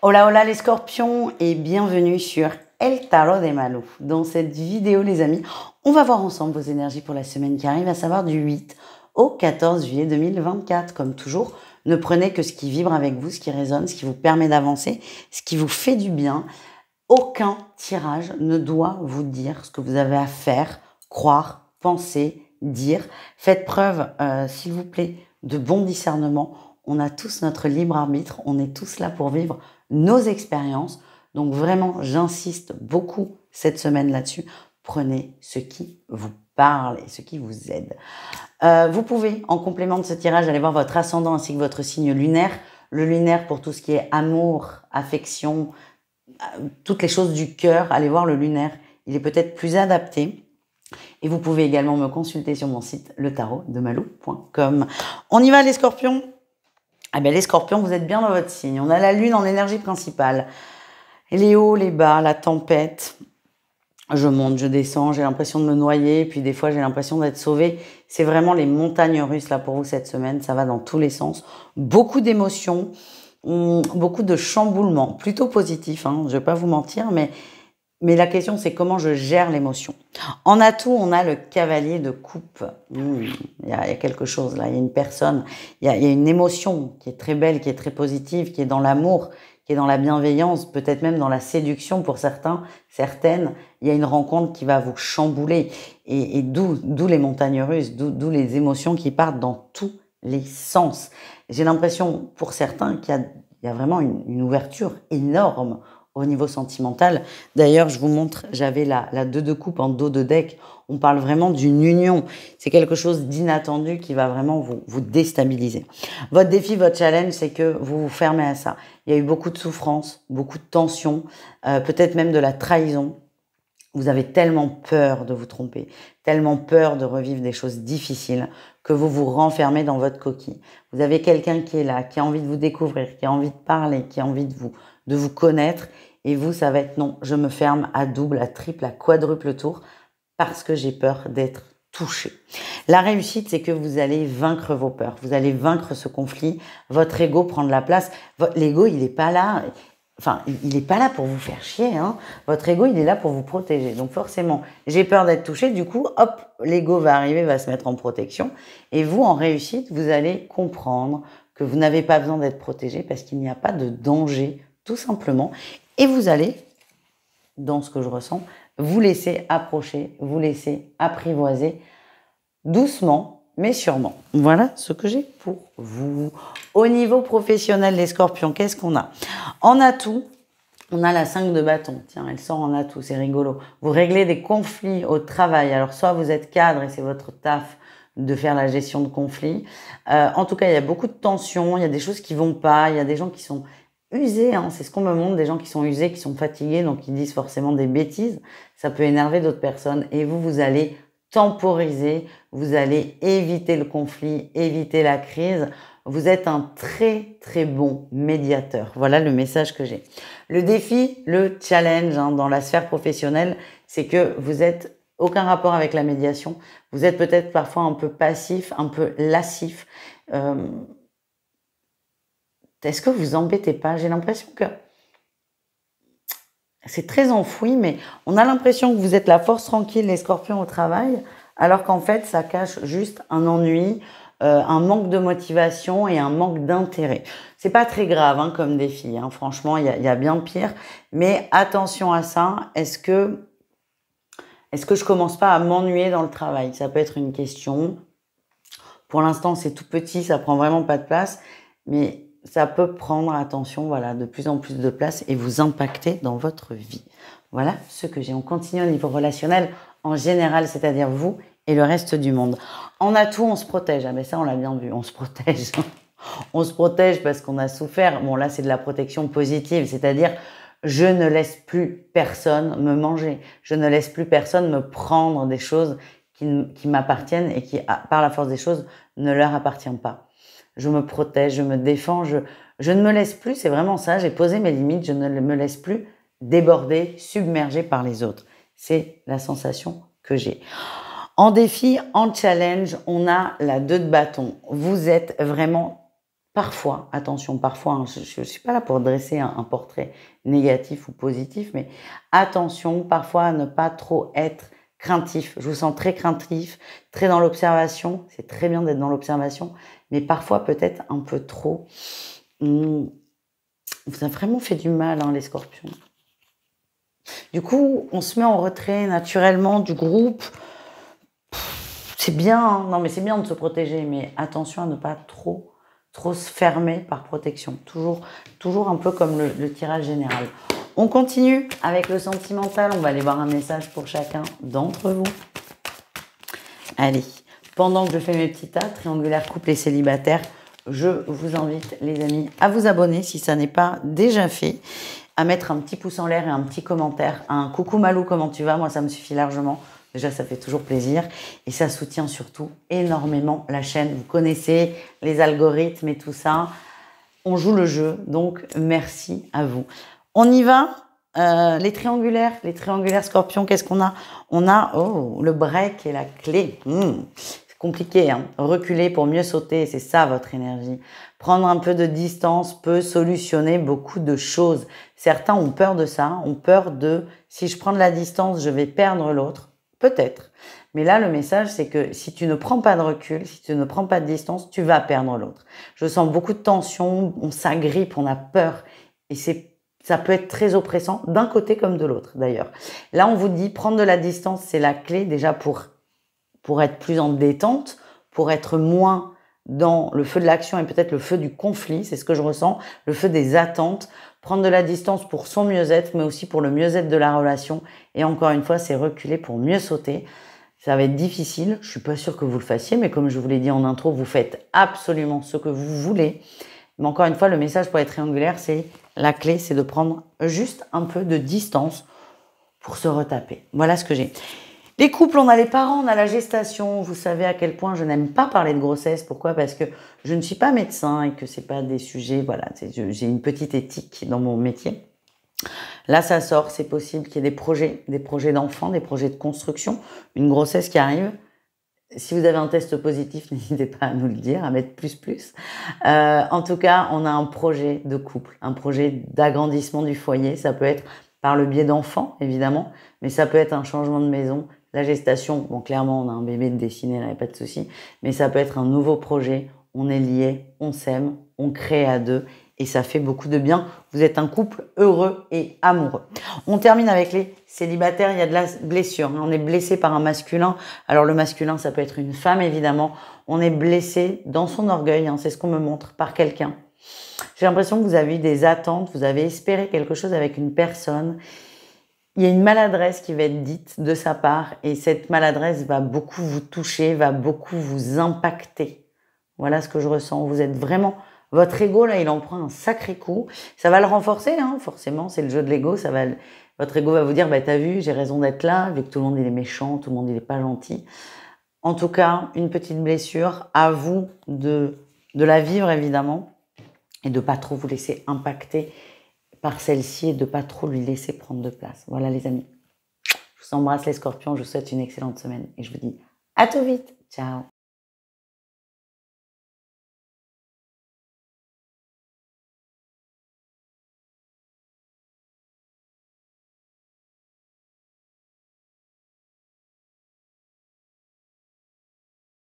Hola hola les scorpions et bienvenue sur El Tarot de Malou. Dans cette vidéo les amis, on va voir ensemble vos énergies pour la semaine qui arrive, à savoir du 8 au 14 juillet 2024. Comme toujours, ne prenez que ce qui vibre avec vous, ce qui résonne, ce qui vous permet d'avancer, ce qui vous fait du bien. Aucun tirage ne doit vous dire ce que vous avez à faire, croire, penser, dire. Faites preuve, s'il vous plaît, de bon discernement. On a tous notre libre arbitre, on est tous là pour vivre nos expériences. Donc vraiment, j'insiste beaucoup cette semaine là-dessus. Prenez ce qui vous parle et ce qui vous aide. Vous pouvez, en complément de ce tirage, aller voir votre ascendant ainsi que votre signe lunaire. Le lunaire pour tout ce qui est amour, affection, toutes les choses du cœur. Allez voir le lunaire, il est peut-être plus adapté. Et vous pouvez également me consulter sur mon site letarotdemalou.com. On y va les scorpions. Ah ben les scorpions, vous êtes bien dans votre signe. On a la lune en énergie principale. Les hauts, les bas, la tempête. Je monte, je descends, j'ai l'impression de me noyer, puis des fois j'ai l'impression d'être sauvée. C'est vraiment les montagnes russes là pour vous cette semaine, ça va dans tous les sens. Beaucoup d'émotions, beaucoup de chamboulements, plutôt positifs, hein, je vais pas vous mentir, mais la question c'est comment je gère l'émotion. En atout, on a le cavalier de coupe. Il y a quelque chose là, il y a une personne, il y a une émotion qui est très belle, qui est très positive, qui est dans l'amour, qui est dans la bienveillance, peut-être même dans la séduction pour certains, certaines. Il y a une rencontre qui va vous chambouler et d'où les montagnes russes, d'où les émotions qui partent dans tous les sens. J'ai l'impression pour certains qu'il y a vraiment une ouverture énorme au niveau sentimental. D'ailleurs, je vous montre, j'avais la 2 de coupe en dos de deck. On parle vraiment d'une union. C'est quelque chose d'inattendu qui va vraiment vous déstabiliser. Votre défi, votre challenge, c'est que vous vous fermez à ça. Il y a eu beaucoup de souffrance, beaucoup de tension, peut-être même de la trahison. Vous avez tellement peur de vous tromper, tellement peur de revivre des choses difficiles que vous vous renfermez dans votre coquille. Vous avez quelqu'un qui est là, qui a envie de vous découvrir, qui a envie de parler, qui a envie de vous connaître. Et vous, ça va être non, je me ferme à double, à triple, à quadruple tour parce que j'ai peur d'être touchée. La réussite, c'est que vous allez vaincre vos peurs, vous allez vaincre ce conflit, votre ego prend de la place. L'ego, il n'est pas là, enfin, il n'est pas là pour vous faire chier, hein. Votre ego, il est là pour vous protéger. Donc forcément, j'ai peur d'être touchée, du coup, hop, l'ego va arriver, va se mettre en protection. Et vous, en réussite, vous allez comprendre que vous n'avez pas besoin d'être protégé parce qu'il n'y a pas de danger, tout simplement. Et vous allez, dans ce que je ressens, vous laisser approcher, vous laisser apprivoiser doucement, mais sûrement. Voilà ce que j'ai pour vous. Au niveau professionnel, les scorpions, qu'est-ce qu'on a? En atout, on a la 5 de bâton. Tiens, elle sort en atout, c'est rigolo. Vous réglez des conflits au travail. Alors, soit vous êtes cadre et c'est votre taf de faire la gestion de conflits. En tout cas, il y a beaucoup de tensions, il y a des choses qui vont pas, il y a des gens qui sont usés, hein, c'est ce qu'on me montre, des gens qui sont usés, qui sont fatigués, donc qui disent forcément des bêtises. Ça peut énerver d'autres personnes et vous allez temporiser, vous allez éviter le conflit, éviter la crise. Vous êtes un très très bon médiateur. Voilà le message que j'ai. Le défi, le challenge hein, dans la sphère professionnelle, c'est que vous êtes aucun rapport avec la médiation. Vous êtes peut-être parfois un peu passif, un peu lascif. Est-ce que vous embêtez pas? J'ai l'impression que c'est très enfoui, mais on a l'impression que vous êtes la force tranquille, les scorpions au travail, alors qu'en fait, ça cache juste un ennui, un manque de motivation et un manque d'intérêt. C'est pas très grave hein, comme défi, hein. Franchement, il y a bien pire. Mais attention à ça, est-ce que je commence pas à m'ennuyer dans le travail? Ça peut être une question. Pour l'instant, c'est tout petit, ça prend vraiment pas de place, mais ça peut prendre, attention, voilà, de plus en plus de place et vous impacter dans votre vie. Voilà ce que j'ai. On continue au niveau relationnel en général, c'est-à-dire vous et le reste du monde. En atout, on se protège. Ah mais ça, on l'a bien vu, on se protège. On se protège parce qu'on a souffert. Bon, là, c'est de la protection positive, c'est-à-dire je ne laisse plus personne me manger. Je ne laisse plus personne me prendre des choses qui m'appartiennent et qui, par la force des choses, ne leur appartiennent pas. Je me protège, je me défends, je ne me laisse plus, c'est vraiment ça, j'ai posé mes limites, je ne me laisse plus déborder, submerger par les autres. C'est la sensation que j'ai. En défi, en challenge, on a la 2 de bâton. Vous êtes vraiment Parfois, attention, parfois, hein, je ne suis pas là pour dresser un portrait négatif ou positif, mais attention parfois à ne pas trop être craintif. Je vous sens très craintif, très dans l'observation. C'est très bien d'être dans l'observation, mais parfois peut-être un peu trop. Vous avez vraiment fait du mal, hein, les scorpions. Du coup, on se met en retrait naturellement du groupe. C'est bien, hein, non mais c'est bien de se protéger, mais attention à ne pas trop se fermer par protection. Toujours un peu comme le tirage général. On continue avec le sentimental. On va aller voir un message pour chacun d'entre vous. Allez, pendant que je fais mes petits tas, triangulaire couple et célibataire, je vous invite, les amis, à vous abonner si ça n'est pas déjà fait, à mettre un petit pouce en l'air et un petit commentaire, un coucou Malou, comment tu vas? Moi, ça me suffit largement. Déjà, ça fait toujours plaisir et ça soutient surtout énormément la chaîne. Vous connaissez les algorithmes et tout ça. On joue le jeu, donc merci à vous. On y va. Les triangulaires scorpions, qu'est-ce qu'on a? On a le break et la clé. C'est compliqué, hein. Reculer pour mieux sauter, c'est ça votre énergie. Prendre un peu de distance peut solutionner beaucoup de choses. Certains ont peur de ça, ont peur de si je prends de la distance, je vais perdre l'autre. Peut-être. Mais là, le message, c'est que si tu ne prends pas de recul, si tu ne prends pas de distance, tu vas perdre l'autre. Je sens beaucoup de tension, on s'agrippe, on a peur. Et ça peut être très oppressant d'un côté comme de l'autre, d'ailleurs. Là, on vous dit, prendre de la distance, c'est la clé déjà pour être plus en détente, pour être moins dans le feu de l'action et peut-être le feu du conflit, c'est ce que je ressens, le feu des attentes, prendre de la distance pour son mieux-être, mais aussi pour le mieux-être de la relation. Et encore une fois, c'est reculer pour mieux sauter. Ça va être difficile, je suis pas sûre que vous le fassiez, mais comme je vous l'ai dit en intro, vous faites absolument ce que vous voulez. Mais encore une fois, le message pour être triangulaire, c'est la clé, c'est de prendre juste un peu de distance pour se retaper. Voilà ce que j'ai. Les couples, on a les parents, on a la gestation. Vous savez à quel point je n'aime pas parler de grossesse. Pourquoi? Parce que je ne suis pas médecin et que c'est pas des sujets, voilà, j'ai une petite éthique dans mon métier. Là, ça sort, c'est possible qu'il y ait des projets d'enfants, des projets de construction, une grossesse qui arrive. Si vous avez un test positif, n'hésitez pas à nous le dire, à mettre plus. En tout cas, on a un projet de couple, un projet d'agrandissement du foyer. Ça peut être par le biais d'enfants, évidemment, mais ça peut être un changement de maison. La gestation, bon, clairement, on a un bébé de dessiné, il n'y a pas de souci, mais ça peut être un nouveau projet. On est liés, on s'aime, on crée à deux et ça fait beaucoup de bien. Vous êtes un couple heureux et amoureux. On termine avec les célibataires. Il y a de la blessure. On est blessé par un masculin. Alors le masculin, ça peut être une femme, évidemment. On est blessé dans son orgueil, hein, c'est ce qu'on me montre, par quelqu'un. J'ai l'impression que vous avez eu des attentes, vous avez espéré quelque chose avec une personne. Il y a une maladresse qui va être dite de sa part et cette maladresse va beaucoup vous toucher, va beaucoup vous impacter. Voilà ce que je ressens. Vous êtes vraiment... Votre ego, là, il en prend un sacré coup. Ça va le renforcer, hein, forcément, c'est le jeu de l'ego. Votre ego va vous dire, bah, t'as vu, j'ai raison d'être là, vu que tout le monde, il est méchant, tout le monde, il est pas gentil. En tout cas, une petite blessure, à vous de la vivre, évidemment, et de pas trop vous laisser impacter par celle-ci et de pas trop lui laisser prendre de place. Voilà, les amis. Je vous embrasse, les scorpions. Je vous souhaite une excellente semaine et je vous dis à tout vite. Ciao.